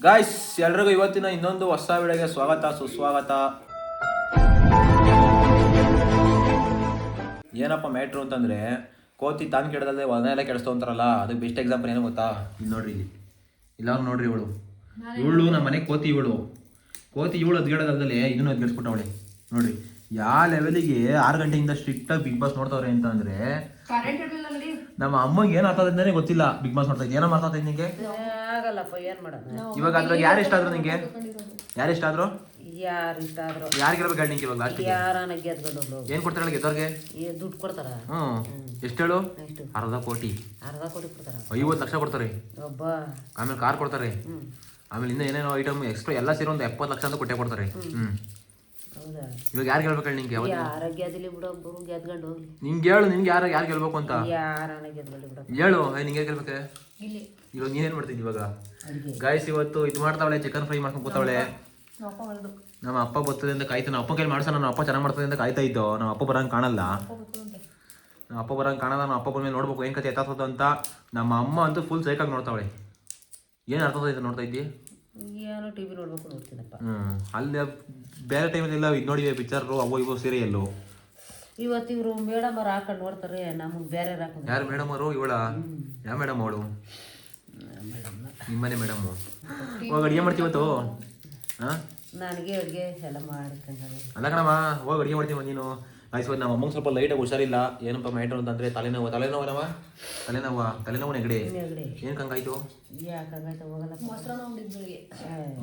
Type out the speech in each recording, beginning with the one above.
Guys, ಎಲ್ರಿಗೂ ಇವತ್ತಿನ ಇನ್ನೊಂದು ಹೊಸ ವಿಡಿಯೋಗೆ ಸ್ವಾಗತ ಸುಸ್ವಾಗತ. ಏನಪ್ಪ ಮ್ಯಾಟ್ರು ಅಂತಂದ್ರೆ, ಕೋತಿ ತಾನು ಕೆಡದಲ್ಲದೆ ಒದನೆಲ್ಲ ಕೆಡಿಸ್ತು ಅಂತಾರಲ್ಲ, ಅದಕ್ಕೆ ಬೆಸ್ಟ್ ಎಕ್ಸಾಂಪಲ್ ಏನು ಗೊತ್ತಾ? ಇಲ್ಲಿ ನೋಡ್ರಿ, ಇಲ್ಲ ನೋಡ್ರಿ, ಇವಳು ನಮ್ಮ ಮನೆ ಕೋತಿ. ಇವಳು ಅದ್ಗಿಡದಲ್ಲದೆ ಇದನ್ನು ಅದ್ಗಿಡಿಸ್ಬಿಟ್ಟವಳೆ ನೋಡ್ರಿ. ಯಾವ ಲೆವೆಲಿಗೆ 6 ಗಂಟೆಯಿಂದ ಸ್ಟ್ರಿಕ್ಟಾಗಿ ಬಿಗ್ ಬಾಸ್ ನೋಡ್ತಾವ್ರೆ ಅಂತ ಅಂದ್ರೆ, ನಮ್ಮ ಅಮ್ಮಗೆ ಏನ್ ಆಗ್ತದೆ ಗೊತ್ತಿಲ್ಲ. ಬಿಗ್ ಬಾಸ್ ನೋಡ್ತಾ ಇದ್ದೆ, ಏನೋ ಮಾತಾಡ್ತಾ ಇದ್ದ ನಿಂಗೆ ಇವಾಗ ಅದ್ರಾಗ ಯಾರು ಇಷ್ಟ ಆದ್ರು ನಿಂಗೆ? ಯಾರು ಇಷ್ಟ ಆದ್ರು? ಯಾರಿಗೆ ಗೆಲ್ಬೇಕು ಹೇಳಿ ನಿಂಗೆ ಇವಾಗ ಲಾಸ್ಟ್? ಏನ್ ಕೊಡ್ತಾರ ಗೆದ್ದವ್ರಿಗೆ? ದುಡ್ಡು ಕೊಡ್ತಾರ. ಎಷ್ಟು ಹೇಳು? ಅರ್ಧ ಕೋಟಿ 50 ಲಕ್ಷ ಕೊಡ್ತಾರೆ. ಆಮೇಲೆ ಕಾರ್ ಕೊಡ್ತಾರೆ. ಆಮೇಲೆ ಇನ್ನ ಏನೇನೋ ಐಟಮ್ ಎಕ್ಸ್ಟ್ರಾ ಎಲ್ಲ ಸೇರಿ ಒಂದು 70 ಲಕ್ಷ ಅಂತ ಕೊಟ್ಟೆ ಕೊಡ್ತಾರೆ. ಇವಾಗ ಯಾರು ಗೆಲ್ಬೇಕು ಹೇಳಿ ನಿಂಗೆ? ನಿಂಗೆ ಹೇಳು, ನಿನ್ಗೆ ಯಾರು ಗೆಲ್ಬೇಕು ಅಂತ ಹೇಳು. ನಿಂಗೆ ಗೆಲ್ಬೇಕು? ಇವಾಗ ನೀನೇನ್ ಮಾಡ್ತಿದ್ದಿ ಇವಾಗ? ಗಾಯ್ಸ್, ಇವತ್ತು ಇದು ಮಾಡ್ತಾವಳೆ, ಚಿಕನ್ ಫ್ರೈ ಮಾಡ್ಕೊಂಡು ಕೂತಾವಳೆ. ನಮ್ಮ ಅಪ್ಪ ಬರ್ತದೆ ಅಂತ ಕಾಯ್ತು. ನಮ್ಮ ಅಪ್ಪ ಕೈಲಿ ಮಾಡ್ಸೋಣ, ನಮ್ಮ ಅಪ್ಪ ಚೆನ್ನಾಗಿ ಮಾಡ್ತದೆ ಅಂತ ಕಾಯ್ತಾ ಇದ್ದೋ. ನಮ್ಮ ಅಪ್ಪ ಬರಂಗೆ ಕಾಣಲ್ಲ. ನಮ್ಮ ಅಪ್ಪ ಬಂದ್ಮೇಲೆ ನೋಡ್ಬೇಕು ಏನ್ ಕತೆ ಎತ್ತಾತದ ಅಂತ. ನಮ್ಮ ಅಮ್ಮ ಅಂತೂ ಫುಲ್ ಸೈಕಾಗಿ ನೋಡ್ತಾವಳೆ. ಏನ್ ಅರ್ಥ ಆಯ್ತು ನೋಡ್ತಾ ಇದ್ದಿ? ಏನೋ ಟಿವಿ ನೋಡ್ಬೇಕು ನೋಡ್ತೀನಪ್ಪ. ಅಲ್ಲಿ ಬೇರೆ ಟೈಮಲ್ಲೆಲ್ಲ ಇದು ನೋಡಿವೆ ಪಿಕ್ಚರ್, ಅವು ಇವು ಸೀರಿಯಲ್ಲು. ಇವತ್ತು ಇವರು ಮೇಡಮ್ ಅವ್ರು ಹಾಕೊಂಡು ನೋಡ್ತಾರೆ, ನಮಗೆ ಬೇರೆ ಯಾರು ಮೇಡಮ್ ಅವರು? ಇವಳ ಯಾವ ಮೇಡಮ್ ಅವಳು? ನಿಮ್ಮನೆ ಮೇಡಮ್. ಹೋಗಿ ಅಡುಗೆ ಮಾಡ್ತೀವಿ ಇವತ್ತು. ನನಗೆ ಅಡುಗೆ ಎಲ್ಲ ಮಾಡ್ಕೊಂಡು ಅಲ್ಲ ಕಣಮ್ಮ, ಹೋಗಿ ಅಡುಗೆ ಮಾಡ್ತೀವಿ ನೀನು. ಆಯ್ತು, ನಮ್ಮ ಅಮ್ಮಂಗೆ ಸ್ವಲ್ಪ ಲೈಟಾಗಿ ಹುಷಾರಿಲ್ಲ. ಏನಪ್ಪ ಮ್ಯಾಟ್ರು ಅಂತಂದ್ರೆ ತಲೆನೋವು ನೆಗಡಿ. ಏನು ಕಂಗಾಯ್ತು?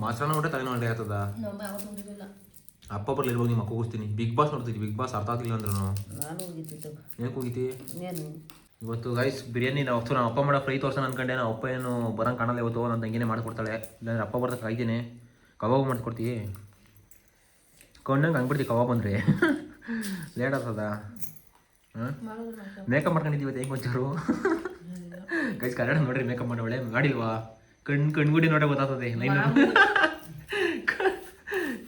ಮೊಸರನ್ನ ಉಂಟೆ ತಲೆನೋವು ನೆಗಡಿ ಆಗ್ತದ? ಅಪ್ಪ ಬರ್ಲಿ ಇರ್ಬೋದು, ನಿಮ್ಮ ಅಕ್ಕ ಕೂಗಿಸ್ತೀನಿ. ಬಿಗ್ ಬಾಸ್ ನೋಡ್ತಿದ್ವಿ. ಬಿಗ್ ಬಾಸ್ ಅರ್ಥ ಆಗ್ತಿಲ್ಲ ಅಂದ್ರು ಏನು ಕೂಗಿತಿ ಇವತ್ತು? ಗೈಸ್, ಬಿರಿಯಾನಿ ನಮ್ಮ ಅಪ್ಪ ಮಾಡೋ ಫ್ರೈ ತೋರ್ಸೋಣ ಅನ್ಕೊಂಡೆ. ನಾವು ಅಪ್ಪ ಏನು ಬರಂಗೆ ಕಾಣಲ್ಲ ಇವತ್ತು. ನನ್ನ ತಂಗಿನೇ ಮಾಡಿಕೊಡ್ತಾಳೆ. ಇಲ್ಲಾಂದ್ರೆ ಅಪ್ಪ ಬರ್ತಾ ಕಾಯ್ತೀನಿ. ಕಬಾಬ್ ಮಾಡ್ಕೊಡ್ತೀವಿ. ಕೊಂಡಂಗೆ ಹಂಗ್ಬಿಡ್ತೀವಿ ಕಬಾಬ್ ಅಂದರೆ ಲೇಟ್ ಆಗ್ತದ. ಮೇಕಪ್ ಮಾಡ್ಕೊಂಡಿದ್ದೀವಿ ಇವತ್ತು. ಹೆಂಗೆ ಒಂಚೂರು ಗೈಸ್ ಕನ್ನಡ ನೋಡ್ರಿ, ಮೇಕಪ್ ಮಾಡೋಳೆ ಮಾಡಿಲ್ವಾ? ಕಣ್ಗುಡಿ ನೋಡೋ ಗೊತ್ತಾಗ್ತದೆ.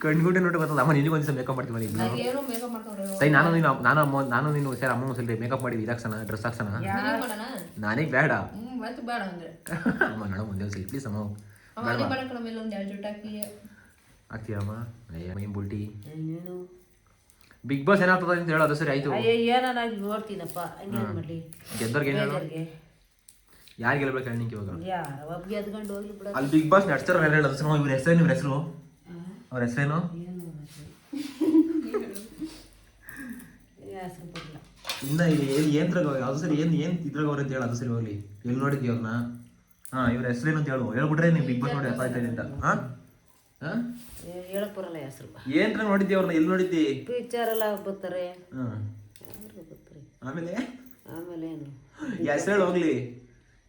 ಕಣ್ಗುಡಿ ನೋಡೋ ಗೊತ್ತದ. ಅಮ್ಮ ನಿನಗೆ ಒಂದಿವಸ ಮೇಕಪ್ ಮಾಡ್ತೀವಿ. ಸೈ ನಾನು ನೀನು ಸರ್ ಅಮ್ಮ ಸರಿ ಮೇಕಪ್ ಮಾಡಿ ಇದಾಕ್ಸಣ, ಡ್ರೆಸ್ ಹಾಕ್ಸಣ. ನಾನೀಗ ಬೇಡ ಅಮ್ಮ, ನೋಡ ಮುಂದೆ ಒಂದ್ಸಲಿ ಪ್ಲೀಸ್ ಅಮ್ಮ. ಆಗ್ತೀಯಮ್ಮ? ಮೈನ್ ಬುಲ್ಟಿ. ಬಿಗ್ ಬಾಸ್ ಏನಾಗ್ತದ ಅಂತ ಹೇಳೋದು ಸರಿ ಆಯ್ತು. ನೋಡ್ತೀನಪ್ಪ. ಗೆದ್ದವ್ರಿಗೆ ಏನು ಹೇಳು? ಯಾರು ಗೆಲ್ಬೇಕು ಹೇಳಿ ನಿಂಗೆ ಇವಾಗ? ಅಲ್ಲಿ ಬಿಗ್ ಬಾಸ್ ನಡ್ಸ್ತಾರ ಹೇಳೋದು. ಇವ್ರ ಹೆಸರೇನು? ಇವ್ರ ಹೆಸರು? ಅವ್ರ ಹೆಸರೇನು? ಇನ್ನ ಏನ್ರಾಗ ಅದು ಸರಿ, ಏನು ಇದ್ರಾಗ ಅವ್ರ ಅಂತ ಹೇಳ. ಅದು ಸರಿ ಹೋಗ್ಲಿ. ಎಲ್ಲಿ ನೋಡಿದ್ವಿ ಅವ್ರನ್ನ? ಇವ್ರ ಹೆಸರೇನು ಅಂತ ಹೇಳು. ಹೇಳ್ಬಿಟ್ರೆ ನೀವು ಬಿಗ್ ಬಾಸ್ ನೋಡಿ ಅರ್ಥ ಆಯ್ತಾ ಅಂತ. ಹೇಳಕ್ ಬರಲ್ಲ ಹೆಸರು. ಏನ್ರ ನೋಡಿದ್ದಿ ಅವ್ರನ್ನ? ಎಲ್ಲಿ ನೋಡಿದ್ದಿ? ಪಿಕ್ಚರ್ ಎಲ್ಲ ಬರ್ತಾರೆ. ಆಮೇಲೆ ಏನು ಹೆಸರು ಹೇಳು ಹೋಗ್ಲಿ.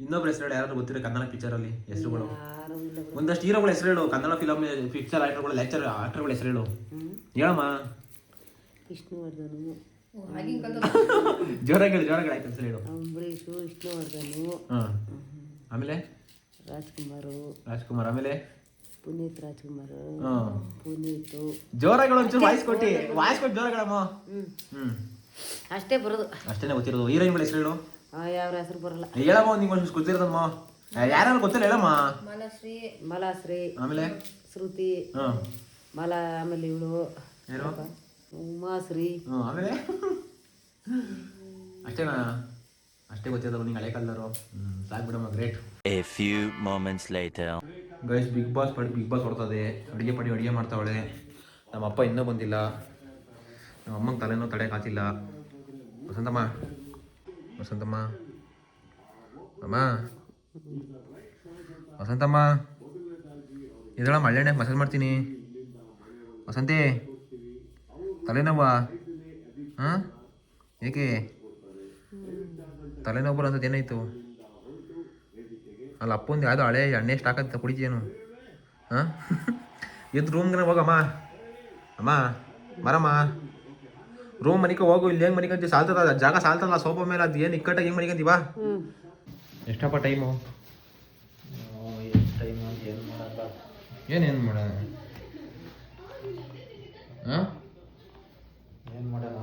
ಇನ್ನೊಬ್ರು ಹೆಸರು ಹೇಳು. ಯಾರು ಗೊತ್ತಿರೋ ಕನ್ನಡ ಪಿಕ್ಚರ್ ಅಲ್ಲಿ ಹೆಸರುಗಳು? ಒಂದಷ್ಟು ಹೀರೋಗಳ ಹೆಸರು ಹೇಳು. ಕನ್ನಡ ಫಿಲಮ್ ಪಿಕ್ಚರ್ ಆಕ್ಟರ್ಗಳ ಆಕ್ಟರ್ಗಳ ಹೆಸರು ಹೇಳು. ಹೇಳಮ್ಮ. ವಿಷ್ಣುವರ್ಧನ್. ಜೋರಾಗಿ ಆಯ್ತು ಹೆಸರು ಹೇಳು. ಅಂಬರೀಷು, ವಿಷ್ಣುವರ್ಧನ್. ಆಮೇಲೆ ರಾಜ್ಕುಮಾರ್. ಆಮೇಲೆ ಪುನೀತ್ ರಾಜ್ಕುಮಾರ್. ಪುನೀತ್. ಜೋರಾಗಿ ಒಂಚೂರು ವಾಯ್ಸ್ ಕೊಟ್ಟು ಜೋರಾಗಳಮ್ಮ. ಅಷ್ಟೇ ಬರೋದು. ಅಷ್ಟೇನೆ ಗೊತ್ತಿರೋದು. ಹೀರೋಯಿನ್ಗಳ ಹೆಸರು ಹೇಳು. ಯಾವ ಹೆಸರು ಬರಲ್ಲ. ಹೇಳಮ್ಮ, ನಿಂಗೆ ಒಂದು ಗೊತ್ತಿರೋದಮ್ಮ. ಯಾರು ಗೊತ್ತಿಲ್ಲ ಹೇಳಮ್ಮ. ಮಲಾಶ್ರೀ. ಆಮೇಲೆ ಶ್ರುತಿ. ಆಮೇಲೆ ಇವಳು ಉಮಾಶ್ರೀ. ಆಮೇಲೆ ಅಷ್ಟೇನಾ? ಅಷ್ಟೇ ಗೊತ್ತಿರೋದು ನಿಂಗೆ ಹಳೆ ಕಾಲದವರು. ಸಾಕು ಬಿಡಮ್ಮ, great. A few moments later. Guys, Bigg Boss ಹೊಡ್ತದೆ. ಅಡುಗೆ ಮಾಡ್ತಾವಳೆ. ನಮ್ಮ ಅಪ್ಪ ಇನ್ನೂ ಬಂದಿಲ್ಲ. ನಮ್ಮ ಅಮ್ಮಂಗೆ ತಲೆನೋ ತಡೆಯಕ್ಕಾಗ್ತಿಲ್ಲ. ವಸಂತಮ್ಮ ಅಮ್ಮ, ವಸಂತಮ್ಮ ಇದಳ ಮಳ್ಳೆಣ್ಣೆ ಮಸಾಜ್ ಮಾಡ್ತೀನಿ. ವಸಂತಿ, ತಲೆನೋವ? ಏಕೆ ತಲೆನೋವು ಬರೋಂಥದ್ದು ಏನಾಯ್ತು? ಅಲ್ಲ ಅಪ್ಪಂದು ಯಾವುದೋ ಹಳೆ ಎಣ್ಣೆ ಸ್ಟಾಕ್ ಅಂತ ಕುಡಿತೀಯೇನು? ಎದ್ದು ರೂಮ್ಗೆ ಹೋಗಮ್ಮ. ಅಮ್ಮ ಬರಮ್ಮ, ರೂಮ್ ಮನಿಕ ಹೋಗು. ಇಲ್ಲಿ ಹೆಂಗೆ ಮನಿಕಂತೀವಿ? ಸಾಲ್ತದ ಜಾಗ, ಸಾಲ್ತಲ್ಲ ಸೋಫಾ ಮೇಲೆ. ಅದು ಏನು ಇಕ್ಕಟ್ಟಾಗಿ ಹೆಂಗೆ ಮನಿಕಂತೀವ? ಎಷ್ಟಪ್ಪ ಟೈಮು? ಏನು ಮಾಡೋಣ? ಏನು ಮಾಡೋಣ?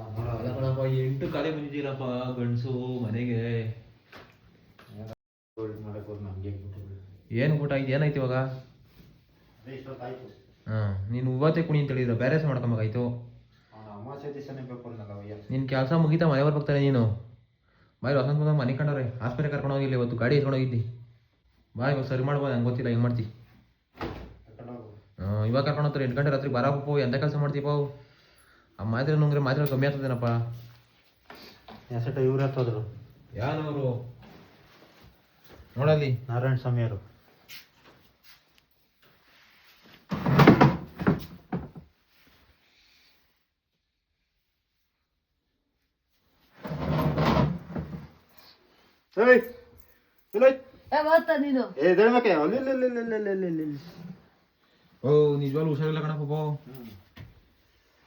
8 ಕಾಲೇ ಬಂದಿದ್ದೀರಪ್ಪ ಗಂಡಸು ಮನೆಗೆ. ಏನು ಊಟ ಆಗಿದೆ? ಏನಾಯ್ತು ಇವಾಗ? ಇಷ್ಟೊತ್ತಾಯ್ತು. ಹಾಂ ನೀನು ಇವತ್ತೇ ಕುಣಿ ಅಂತ ಹೇಳಿದ್ರು ಬೇರೆ ಮಾಡ್ಕೊಬೇಕಾಯ್ತು. ಅಮಾವಾಸ್ಯೆ ದಿವಸನೇ ಬೇಕು ಅನ್ನಲ್ಲ. ನಿನ್ನ ಕೆಲಸ ಮುಗೀತಾ ಮನೆ ಬರ್ಬೇಕಾನೆ ನೀನು. ಬಾಯ್ ವಸಂತ ಬಂದಾಗ ಮನೆ ಕಂಡವ್ರೆ ಆಸ್ಪತ್ರೆ ಕರ್ಕೊಂಡು ಹೋಗಿಲ್ಲ ಇವತ್ತು ಗಾಡಿ ಎತ್ಕೊಂಡು ಹೋಗಿದ್ದಿ. ಬಾಯ್ ಇವಾಗ ಸರಿ ಮಾಡ್ಬೋದು ನಂಗೆ ಗೊತ್ತಿಲ್ಲ ಹೆಂಗೆ ಮಾಡ್ತಿ. ಹಾಂ ಇವಾಗ ಕರ್ಕೊಂಡು ಹೋಗ್ತಾರೆ 8 ಗಂಟೆ ರಾತ್ರಿ ಬರೋಪ್ಪು ಎಂಥ ಕೆಲಸ ಮಾಡ್ತೀವಿ ಪಾವು. ಆ ಮಾತ್ರೆ ನುಂಗ್ರೆ ಮಾತ್ರೆ ಕಮ್ಮಿ ಆಗ್ತದೇನಪ್ಪ. ಎಸಟ ಇವ್ರು ಹತ್ತೋದ್ರು ಯಾರವರು ನೋಡಲ್ಲಿ ನಾರಾಯಣ ಸ್ವಾಮಿಯವರು. ನೀನು ಓ ನಿಜವಾಗ್ಲೂ ಹುಷಾರಿಲ್ಲ ಕಣಪ್ಪ ಪೋ.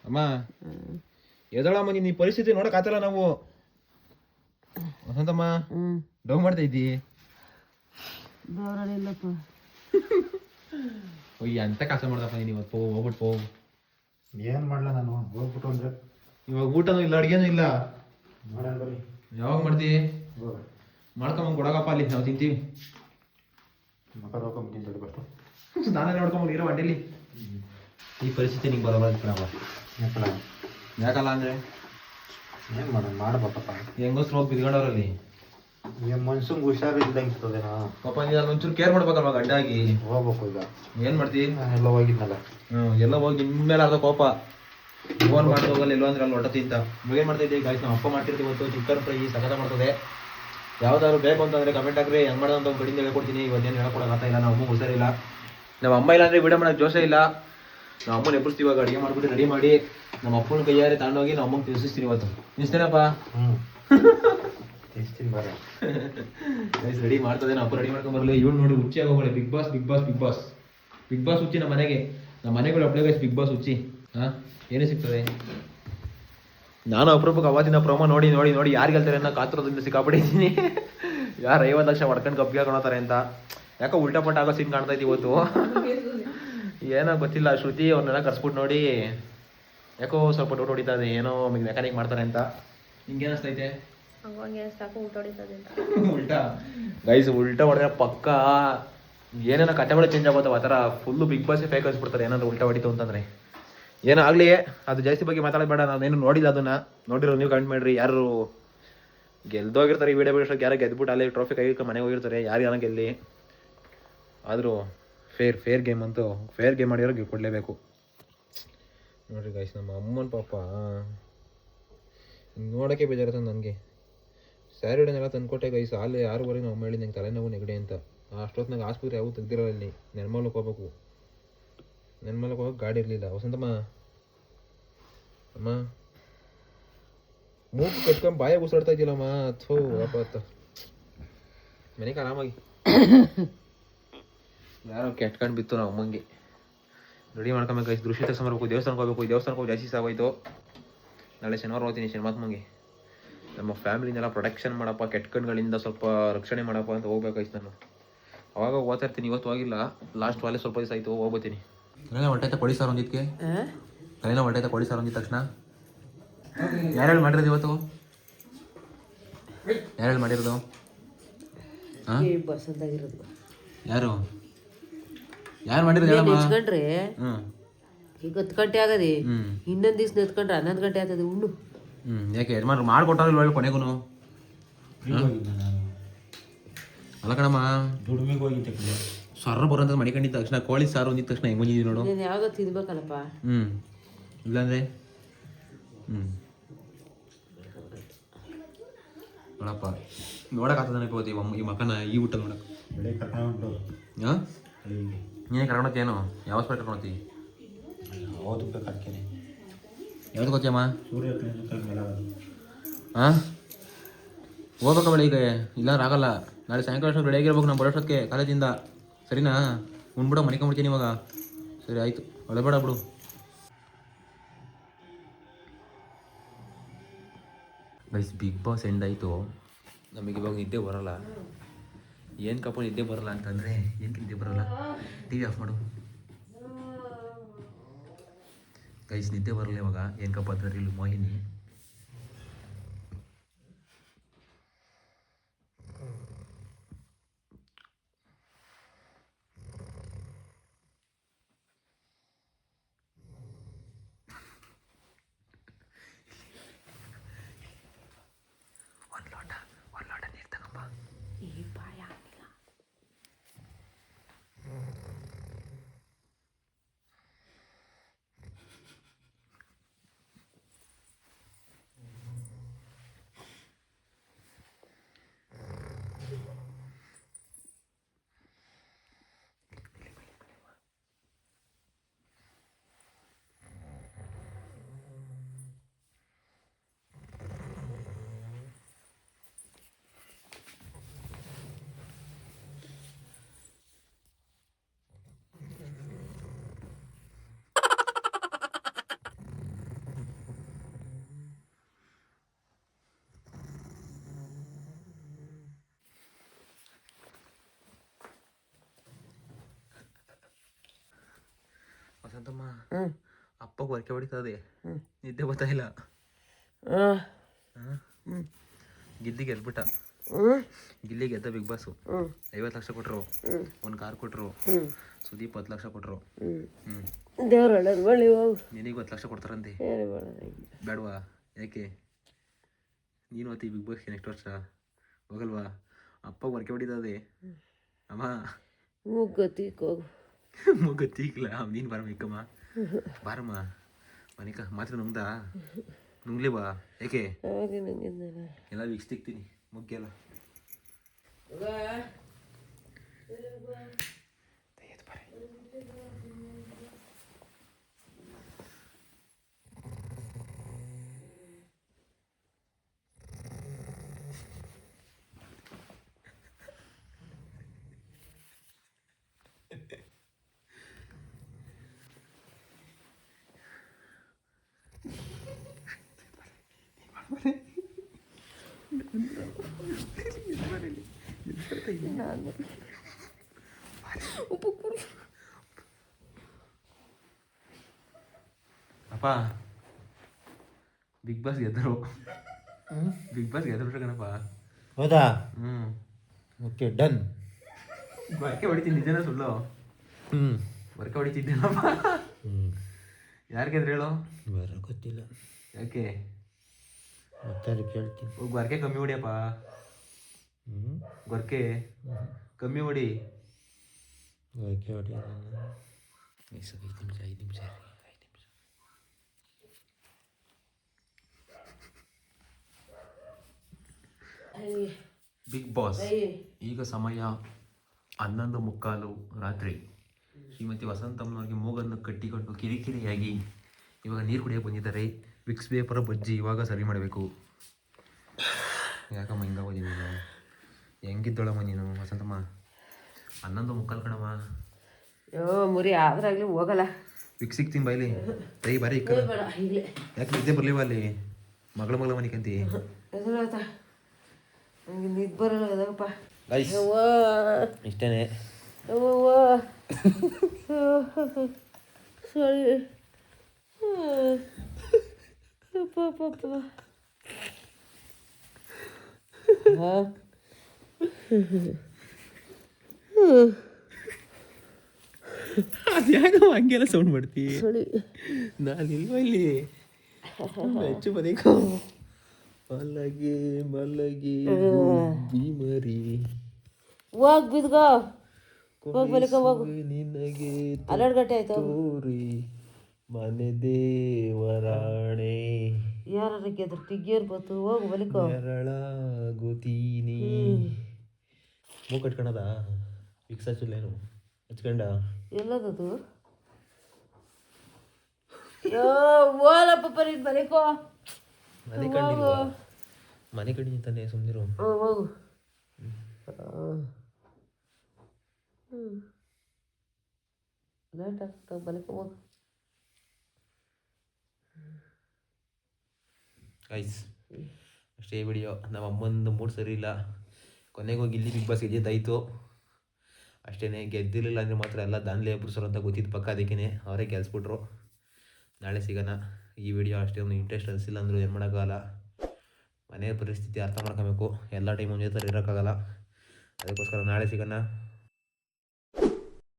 ಅಮ್ಮ ಎದಳಮ್ಮ ನೀನು ಈ ಪರಿಸ್ಥಿತಿ ನೋಡಕ್ಕಾತಲ್ಲ ನಾವು. ವಸಂತಮ್ಮ ಡೌ ಮಾಡ್ತಾ ಇದ್ದಿ. ಓಯ್ ಎಂತ ಕೆಲಸ ಮಾಡ್ದಪ್ಪ ನೀನು ಇವತ್ತು ಪೋ ಹೋಗ್ಬಿಟ್ಟು ಪೋ. ಏನ್ ಮಾಡ್ಲಾ ನಾನು ಹೋಗ್ಬಿಟ್ಟು ಅಂದ್ರೆ ಇವಾಗ ಊಟನೂ ಇಲ್ಲ ಅಡುಗೆನೂ ಇಲ್ಲ. ಮಾಡೋಣ ಬರೀ. ಯಾವಾಗ ಮಾಡ್ತಿ ಮಾಡ್ಕೊಂಬಂದು ಕೊಡಗಪ್ಪ ಅಲ್ಲಿ ನಾವು ತಿಂತೀವಿ. ಮಕ್ಕ ನೋಡ್ಕೊಂಬಿಟ್ಟಿಂತ ಬಟ್ಟು ನಾನೇ ನೋಡ್ಕೊಂಬಂದು ಇರೋ ಅಡ್ಡಿಲಿ. ಈ ಪರಿಸ್ಥಿತಿ ನಿಂಗೆ ಬರೋಬಾರ್ದು ಯಾಕಲ್ಲ ಅಂದ್ರೆ ಏನ್ ಮಾಡೋಣ ಮಾಡ್ಬೇಕಪ್ಪ. ಹೆಂಗೋಸ್ರು ಹೋಗಿ ಬಿದ್ಕೊಂಡವ್ರಲ್ಲಿ ಮನ್ಸಂಗ್ ಹುಷಾರಿಲ್ದಂಗೆ ಇರ್ತದೇನಾ ಪಾಪ ನೀನು ಒಂಚೂರು ಕೇರ್ ಮಾಡ್ಬೇಕಲ್ವ ಗಂಡಾಗಿ. ಹೋಗ್ಬೇಕು ಈಗ. ಏನ್ ಮಾಡ್ತಿ ನಾನೆಲ್ಲ ಹೋಗಿದ್ನಲ್ಲ. ಎಲ್ಲ ಹೋಗಿ ನಿಮ್ಮ ಮೇಲೆ ಅರ್ಧ ಕೋಪ. ಫೋನ್ ಮಾಡಿ ಹೋಗಲ್ಲ ಎಲ್ಲೋ ಅಂದ್ರೆ ಅಲ್ಲಿ ಹೊಟ್ಟತಿ ಅಂತ ಏನ್ ಮಾಡ್ತಾ ಇದ್ದೀವಿ ಗಾಯ್ಸ್. ನಾವು ಅಪ್ಪ ಮಾಡ್ತಿರ್ತೀವಿ ಇವತ್ತು ಚಿಕನ್ ಫ್ರೈ ಸಖತ ಮಾಡ್ತದೆ. ಯಾವ್ದಾದ್ರು ಬೇಕು ಅಂತಂದ್ರೆ ಕಮೆಂಟ್ ಹಾಕ್ರಿ ಹೆಂಗ್ ಮಾಡೋದಂತ ಒಂದು ಕಡೆಯಿಂದ ಹೇಳ್ಕೊಡ್ತೀನಿ. ಇವತ್ತೇನು ಹೇಳ್ಕೊಡೋಕ್ಕಾಗ್ತಾ ಇಲ್ಲ. ನಮ್ಮ ಅಮ್ಮ ಹುಷಾರಿಲ್ಲ. ನಮ್ಮ ಅಮ್ಮ ಇಲ್ಲ ಅಂದ್ರೆ ವಿಡಿಯೋ ಮಾಡೋಕೆ ಜೋಶೇ ಇಲ್ಲ. ನಮ್ಮ ಅಮ್ಮನ ಎಬ್ಬರಿಸ್ತೀವಿ ಇವಾಗ ಅಡುಗೆ ಮಾಡ್ಬಿಟ್ಟು ರೆಡಿ ಮಾಡಿ ನಮ್ಮ ಅಪ್ಪನ ಕೈಯಾರೆ ತಗೊಂಡೋಗಿ ನಮ್ಮ ಅಮ್ಮಂಗೆ ತಿನ್ನಿಸ್ತೀನಿ ಇವತ್ತು. ತಿನ್ನಿಸ್ತೇನಪ್ಪ ತಿನ್ಸ್ತೀನಿ ಬರ ಗೈಸ್ ರೆಡಿ ಮಾಡ್ತದೆ. ನಮ್ಮ ಅಪ್ಪ ರೆಡಿ ಮಾಡ್ಕೊಂಡು ಬರಲಿ. ಇವಳು ನೋಡಿ ಹುಚ್ಚಿ ಆಗೋಗಳೆ. Bigg Boss Bigg Boss Bigg Boss Bigg Boss ಹುಚ್ಚಿ ನಮ್ಮ ಮನೆಗೆ. ನಮ್ಮ ಮನೆಗಳು ಅಪ್ಲೈ ಗೈಸ್ ಬಿಗ್ ಬಾಸ್ ಹುಚ್ಚಿ. ಹಾಂ ಏನೇ ಸಿಗ್ತದೆ. ನಾನು ಅಪರೂಪಕ್ಕೆ ಅವತ್ತಿನ ಪ್ರೊಮೋ ನೋಡಿ ನೋಡಿ ನೋಡಿ ಯಾರು ಗೆಲ್ತಾರೆ ಅನ್ನೋ ಕಾತುರದಿಂದ ಸಿಕ್ಕಾಪಟ್ಟಿದ್ದೀನಿ. ಯಾರು 50 ಲಕ್ಷ ಹೊಡ್ಕೊಂಡು ಕಬ್ಬಿಗೆ ಹಾಕೊಳ್ತಾರೆ ಅಂತ. ಯಾಕೋ ಉಲ್ಟಾ ಪಟ್ಟ ಆಗೋ ಸೀನ್ ಕಾಣ್ತೈತಿ ಇವತ್ತು. ಏನೋ ಗೊತ್ತಿಲ್ಲ. ಶ್ರುತಿ ಅವ್ರನ್ನೆಲ್ಲ ಕರ್ಸ್ಬಿಟ್ಟು ನೋಡಿ ಯಾಕೋ ಸ್ವಲ್ಪ ಡೌಟ್ ಹೊಡಿತಾ ಇದೆ. ಏನೋ ಮೆಕ್ಯಾನಿಕ್ ಮಾಡ್ತಾರೆ ಅಂತ. ನಿಂಗೆ ಅನಿಸ್ತೈತೆ ಉಲ್ಟಾ ಗೈಸ್. ಉಲ್ಟಾ ಹೊಡೆದ್ರೆ ಪಕ್ಕ ಏನೇನೋ ಕಥೆಗಳು ಚೇಂಜ್ ಆಗೋತಾವ. ಆ ಥರ ಫುಲ್ಲು ಬಿಗ್ ಬಾಸ್ ಫೇಕ್ ಅನ್ಸ್ಬಿಡ್ತಾರೆ ಏನಾದ್ರು ಉಲ್ಟಾ ಹೊಡಿತು ಅಂತಂದರೆ. ಏನಾಗಲಿ ಅದು ಜಾಸ್ತಿ ಬಗ್ಗೆ ಮಾತಾಡೋದು ಬೇಡ. ನಾನೇನು ನೋಡಿಲ್ಲ ಅದನ್ನು. ನೋಡಿರೋ ನೀವು ಕಮೆಂಟ್ ಮಾಡಿರಿ. ಯಾರು ಗೆಲ್ದೋಗಿರ್ತಾರೆ ಈ ವಿಡಿಯೋ ಬಿಡೋಷ್ಟಕ್ಕೆ. ಯಾರು ಗೆದ್ಬಿಟ್ಟು ಅಲ್ಲಿ ಟ್ರೋಫಿ ಕೈ ಮನೆಗೆ ಹೋಗಿರ್ತಾರೆ. ಯಾರು ಗೆಲ್ಲಿ ಆದರೂ ಫೇರ್ ಗೇಮ್ ಅಂತೂ ಫೇರ್ ಗೇಮ್ ಮಾಡಿರೋ ಕೊಡಲೇಬೇಕು. ನೋಡಿರಿ ಗೈಸ್ ನಮ್ಮ ಅಮ್ಮನ ಪಾಪ ನೋಡೋಕ್ಕೆ ಬೇಜಾರುತ್ತೆ ನನಗೆ. ಸ್ಯಾರಿಡನ್ನೆಲ್ಲ ತಂದುಕೊಟ್ಟೆ ಗೈಸ್. ಅಲ್ಲಿ 6:30 ನಮ್ಮ ಹೇಳಿ ನಂಗೆ ತಲೆನೋವು ನೆಗಡಿ ಅಂತ. ಅಷ್ಟೊತ್ತಿನಾಗ ಆಸ್ಪತ್ರೆ ಯಾವೂ ತೆಗ್ದಿರೋಲ್ಲ. ಇಲ್ಲಿ ನೆನ್ಮಲಕ್ಕೆ ಹೋಗ್ಬೇಕು. ನೆನ್ಮಲಕ್ಕೆ ಹೋಗಕ್ಕೆ ಗಾಡಿ ಇರಲಿಲ್ಲ. ವಸಂತಮ್ಮ ಅಮ್ಮ ಮೂಗು ಕಟ್ಕೊಂಡು ಬಾಯಾಗ ಉಸಿರಾಡ್ತಾ ಇದ್ದಿಲ್ಲಮ್ಮ. ಥೋ ಅಪ್ಪ ಮನೆಗೆ ಆರಾಮಾಗಿ ಯಾರೋ ಕೆಟ್ಕೊಂಡು ಬಿತ್ತು ನಾವು ಅಮ್ಮಂಗೆ. ರೆಡಿ ಮಾಡ್ಕೊಬೇಕು ಗೈಸ್. ದೃಶ್ಯ ತಕ್ಷಣ ಮಾಡಬೇಕು. ದೇವಸ್ಥಾನಕ್ಕೆ ಹೋಗ್ಬೇಕು. ಈ ದೇವಸ್ಥಾನಕ್ಕೆ ಹೋಗಿ ಜಾಸ್ತಿ ಸಾಗೋಯ್ತು. ನಾಳೆ ಶನಿವಾರ ಹೋಗ್ತೀನಿ ಶನಿಮಾತ್ಮಗೆ. ನಮ್ಮ ಫ್ಯಾಮಿಲಿನೆಲ್ಲ ಪ್ರೊಟೆಕ್ಷನ್ ಮಾಡಪ್ಪ. ಕೆಟ್ಟ ಕಣ್ಗಳಿಂದ ಸ್ವಲ್ಪ ರಕ್ಷಣೆ ಮಾಡಪ್ಪ ಅಂತ ಹೋಗ್ಬೇಕಾಯ್ತು ನಾನು. ಅವಾಗ ಓದ್ತಾ ಇರ್ತೀನಿ. ಇವತ್ತು ಹೋಗಿಲ್ಲ. ಲಾಸ್ಟ್ ವಾಲೆ ಸ್ವಲ್ಪ ದಿವಸ ಆಯಿತು. ಹೋಗ್ಬೋತೀನಿ. ತಲೆನೋ ಹೊಟ್ಟೈತೆ ಕೊಡಿ ಸಾರು ಒಂದಿದ್ದಕ್ಕೆ. ತಲೆನೋ ಹೊಟ್ಟೈತೆ ಕೊಡಿ ಸಾರು ಒಂದಿದ್ದ ತಕ್ಷಣ. ಯಾರ್ಯಾರು ಮಾಡಿರೋದು ಇವತ್ತು? ಯಾರ್ಯಾರು ಮಾಡಿರೋದು? ಹಾಂ ಯಾರು ಯಾರು ಮಾಡಿರೋದು ಹೇಳಮ್ಮ. ನೆಚ್ಕೊಂಡ್ರೆ ಈಗ 10 ಗಂಟೆ ಆಗದೆ. ಇನ್ನೊಂದು ದಿವ್ಸ ನೆತ್ಕೊಂಡ್ರೆ 11 ಗಂಟೆ ಆಗ್ತದೆ. ಉಣ್ಣು ಯಾಕೆ ಯಜಮಾನ್ರು ಮಾಡ್ಕೊಟ್ಟಾರಿಲ್ಲ ಒಳ್ಳೆ ಕೊನೆಗೂ. ಅಲ್ಲ ಕಣಮ್ಮ ದುಡಿಮೆಗೆ ಹೋಗಿದ್ದೆ ಸರ್ ಬರೋಂಥ ಮಡಿಕೊಂಡಿದ್ದ ತಕ್ಷಣ ಕೋಳಿ ಸಾರು ಅಂದಿದ್ದ ತಕ್ಷಣ ಹೆಂಗೆ ಬಂದಿದ್ದೀವಿ ನೋಡು. ಯಾವಾಗ ತಿನ್ಬೇಕಲ್ಲಪ್ಪ. ಇಲ್ಲಾಂದ್ರೆ ನೋಡಪ್ಪ ನೋಡೋಕ್ಕಾಗ್ತದೆ ನನಗೆ ಈ ಮಕ್ಕನ ಈ ಊಟ ನೋಡಕ್ಕೆ. ಹಾಂ ನೀನೇ ಕರ್ಕೊಂಡೋಗ್ತೇನು? ಯಾವ ಸ್ಪೆಟ್ ಕರ್ಕೊಂಡೋಗ್ತೀವಿ? ಯಾವ್ದು ಗೊತ್ತಮ್ಮ? ಹಾಂ ಹೋಗ್ಬೇಕ ಬೆಳಿಗ್ಗೆ. ಇಲ್ಲಾಂದ್ರೆ ಆಗಲ್ಲ. ನಾಳೆ ಸಾಯಂಕಾಲ ಅಷ್ಟು ರೆಡಿಯಾಗಿ ಇರ್ಬೇಕು ನಾವು ಬರೋಷ್ಟೊತ್ತಿಗೆ ಕಾಲೇಜಿಂದ. ಸರಿನಾ? ಉಣ್ಬಿಡೋ ಮನಿಕೊಂಬಿಡ್ತೀನಿ ಇವಾಗ. ಸರಿ ಆಯಿತು. ಒಳಬೇಡ ಬಿಡು. ಗೈಸ್ ಬಿಗ್ ಬಾಸ್ ಎಂಡ್ ಆಯಿತು. ನಮಗೆ ಇವಾಗ ನಿದ್ದೆ ಬರೋಲ್ಲ. ಏನು ಕಪ್ಪ ನಿದ್ದೆ ಬರೋಲ್ಲ ಅಂತಂದರೆ ಏನಕ್ಕೆ ನಿದ್ದೆ ಬರೋಲ್ಲ? ಟಿ ವಿ ಆಫ್ ಮಾಡು ಗೈಸ್. ನಿದ್ದೆ ಬರಲ್ಲ ಇವಾಗ. ಏನು ಕಪ್ಪ ಅಂತಂದ್ರೆ ಇಲ್ಲಿ ಮೋಹಿನಿ ವಸಂತಮ್ಮ ಹ್ಞೂ ಅಪ್ಪಗೆ ಹೊರಕೆ ಹೊಡಿತದೆ, ಹ್ಞೂ ನಿದ್ದೆ ಬರ್ತಾ ಇಲ್ಲ. ಹಾಂ ಹ್ಞೂ ಗಿಲ್ಲಿ ಗೆದ್ಬಿಟ್ಟ. ಹ್ಞೂ ಗಿಲ್ಲಿ ಗೆದ್ದ ಬಿಗ್ ಬಾಸು. ಹ್ಞೂ 50 ಲಕ್ಷ ಕೊಟ್ಟರು, ಹ್ಞೂ ಒಂದು ಕಾರ್ ಕೊಟ್ಟರು. ಹ್ಞೂ ಸುದೀಪ್ 10 ಲಕ್ಷ ಕೊಟ್ಟರು. ಹ್ಞೂ ದೇವ್ರು ಒಳ್ಳೇದು ಬಳ್ಳಿ ಹೋಗು. ನಿನಗೆ 10 ಲಕ್ಷ ಕೊಡ್ತಾರಂತೆ. ಏನು ಮಾಡೋದು? ಬೇಡವಾ? ಯಾಕೆ? ನೀನು ಹೊತ್ತಿ ಬಿಗ್ ಬಾಸ್ಗೆ ನೆಕ್ಸ್ಟ್ ವರ್ಷ ಹೋಗಲ್ವಾ? ಅಪ್ಪ ಹೊರಕೆ ಹೊಡಿತದೆ ಅಮ್ಮ. ಮುಗ್ಗತ್ತಿಗೆ ಹೋಗು. ಗೊತ್ತಿಲ್ಲ. ನೀನು ಬಾರಮ್ಮ ಇಕ್ಕಮ್ಮ, ಬಾರಮ್ಮ ಮನಿಕ ಮಾತ್ರ ನುಂಗ್ದ ನುಂಗ್ಲಿವಾ? ಯಾಕೆ? ಅವಾಗ ನಂಗಿಂದ ಎಲ್ಲ ವಿಕ್ಸ್ ತಿಕ್ತೀನಿ ಮುಗ್ಗೆಲ್ಲ. ಅಪ್ಪ ಬಿಗ್ ಬಾಸ್ ಗೆದ್ದರು. ಬಿಗ್ ಬಾಸ್ ಗೆದ್ಬಿಟ್ರೆ ಕಣಪ್ಪ. ಹೌದಾ? ಹ್ಞೂ ಓಕೆ ಡನ್. ಹೊರಕೆ ಹೊಡಿತೀನಿ, ನಿಜನ ಸುಳ್ಳು? ಹೊರಕೆ ಹೊಡಿತಿದ್ದೀನಪ್ಪ. ಯಾರು ಗೆದ್ರು ಹೇಳು? ಬೇರೆ ಗೊತ್ತಿಲ್ಲ. ಯಾಕೆ? ಮತ್ತೆ ಕೇಳ್ತೀನಿ. ಹೋಗಿ ಗೊರಕೆ ಕಮ್ಮಿ ಹೊಡಿಯಪ್ಪ. ಗೊರಕೆ ಕಮ್ಮಿ ಹೊಡಿ. ಓಕೆ ಹೊಡಿಯೋಣ. 5 ನಿಮಿಷ. ಬಿಗ್ ಬಾಸ್ ಈಗ ಸಮಯ 11:15 ರಾತ್ರಿ. ಶ್ರೀಮತಿ ವಸಂತಮ್ಮನವ್ರಿಗೆ ಮೂಗನ್ನು ಕಟ್ಟಿಕೊಂಡು ಕಿರಿಕಿರಿಯಾಗಿ ಇವಾಗ ನೀರು ಕುಡಿಯೋಕೆ ಬಂದಿದ್ದಾರೆ. ವಿಕ್ಸ್ ಪೇಪರ್ ಬಜ್ಜಿ ಇವಾಗ ಸರಿ ಮಾಡಬೇಕು. ಯಾಕಮ್ಮ ಹಿಂಗಾಗೋದಿ ನೀನು? ಹೆಂಗಿದ್ದೋಳಮ್ಮ ನೀನು ವಸಂತಮ್ಮ? 11:15 ಕಣಮ್ಮ. ಮುರಿ ಆದ್ರಾಗ್ಲಿ ಹೋಗಲ್ಲ. ವಿಕ್ಸ್ ಸಿಗ್ತೀನಿ ಬಾಯ್ಲಿ. ತೈ ಬಾರಿ ಇಕ್ಕ. ಯಾಕೆ ನಿದ್ದೆ ಬರಲಿವ ಅಲ್ಲಿ? ಮಗಳ ಮನಿಕಂತಿ ನಂಗೆ ನಿದ್ದೆ ಬರಲ್ಲ ಅದಪ್ಪ. ಇಷ್ಟೇನೆ. ಸರಿ ಅದ್ಯಾಗ ಹಂಗೆಲ್ಲ ಸೌಂಡ್ ಮಾಡ್ತಿ? ಸರಿ ನಾನು ಇಲ್ವಾ ಇಲ್ಲಿ? ಹೆಚ್ಚು ಬದೀಕು ಮಲಗಿ ಮರಿ ಹೋಗ್ ಬಿದ್ಗೋ. ಹೋಗ್ ಬಲಿಕ ಹೋಗು. ನಿನಗೆ 12 ಗಂಟೆ ಆಯ್ತು. ತೋರಿ ಮನೆ ದೇವರಾಣೆ ಯಾರು ಗೆದ್ರು ತಿಗ್ಗೇರ್ ಬತ್ತು. ಹೋಗು ಬಲಿಕೋ. ನೆರಳಾಗುತ್ತೀನಿ. ಮೂಗು ಕಟ್ಕೊಳದ ವಿಕ್ಸ್ ಹಚ್ಚಲೇನು? ಹಚ್ಕೊಂಡ ಎಲ್ಲದದು? ಓಲಪ್ಪ ಪರಿ ಬಲಿಕೋ. ಮನೆ ಕಂಡಿಲ್ವಾ? ಮನೆ ಕಡಿನಿ ತಾನೆ, ಸುಮ್ಮನಿರು. ಹೋಗು. ಲೇಟ್ ಆಗ್ತದೆ ಬಲಿಕ ಹೋಗು. ಗೈಸ್ ಅಷ್ಟೇ ವಿಡಿಯೋ. ನಮ್ಮ ಅಮ್ಮಂದು ಮೂಡ್ ಸರಿ ಇಲ್ಲ. ಕೊನೆಗೆ ಹೋಗಿ ಇಲ್ಲಿ ಬಿಗ್ ಬಾಸ್ ಗೆದ್ದಿದ್ದಾಯಿತು ಅಷ್ಟೇ. ಗೆದ್ದಿರಲಿಲ್ಲ ಅಂದರೆ ಮಾತ್ರ ಎಲ್ಲ ದಾನ್ಲೆ ಎಬ್ಬಿಸೋರು ಅಂತ ಗೊತ್ತಿದ್ದು ಪಕ್ಕ. ಅದಕ್ಕೇ ಅವರೇ ಗೆಲ್ಸ್ಬಿಟ್ರು. ನಾಳೆ ಸಿಗೋಣ. ಈ ವಿಡಿಯೋ ಅಷ್ಟೇ ಒಂದು ಇಂಟ್ರೆಸ್ಟ್ ಅನಿಸಿಲ್ಲ ಅಂದರೂ ಏನು ಮಾಡೋಕ್ಕಾಗಲ್ಲ. ಮನೆಯ ಪರಿಸ್ಥಿತಿ ಅರ್ಥ ಮಾಡ್ಕೋಬೇಕು. ಎಲ್ಲ ಟೈಮ್ ಒಂದೇ ಥರ ಇರೋಕ್ಕಾಗಲ್ಲ. ಅದಕ್ಕೋಸ್ಕರ ನಾಳೆ ಸಿಗೋಣ.